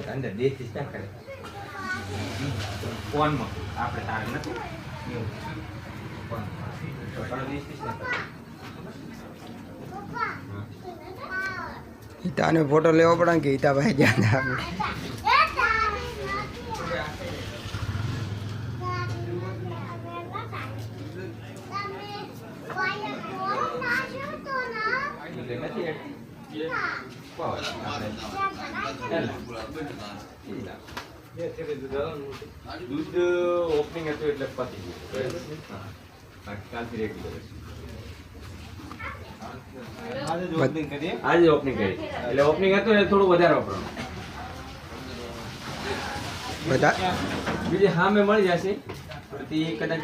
અંદર દેશી સ્ટાર્ટ કરે ફોનમાં આપણે તારે નથી ઈતાને ફોટો લેવો પડે કે ઈતા ભાઈ ધ્યાન આપે દૂધ ઓપનિંગ હતું એટલે પતી ગયું કાલથી રેગ્યુલર આજે ઓપનિંગ કરી એટલે ઓપનિંગ હતું એટલે થોડું વધારે વાપરવાનું બધા બીજી સામે મળી જશે કદાચ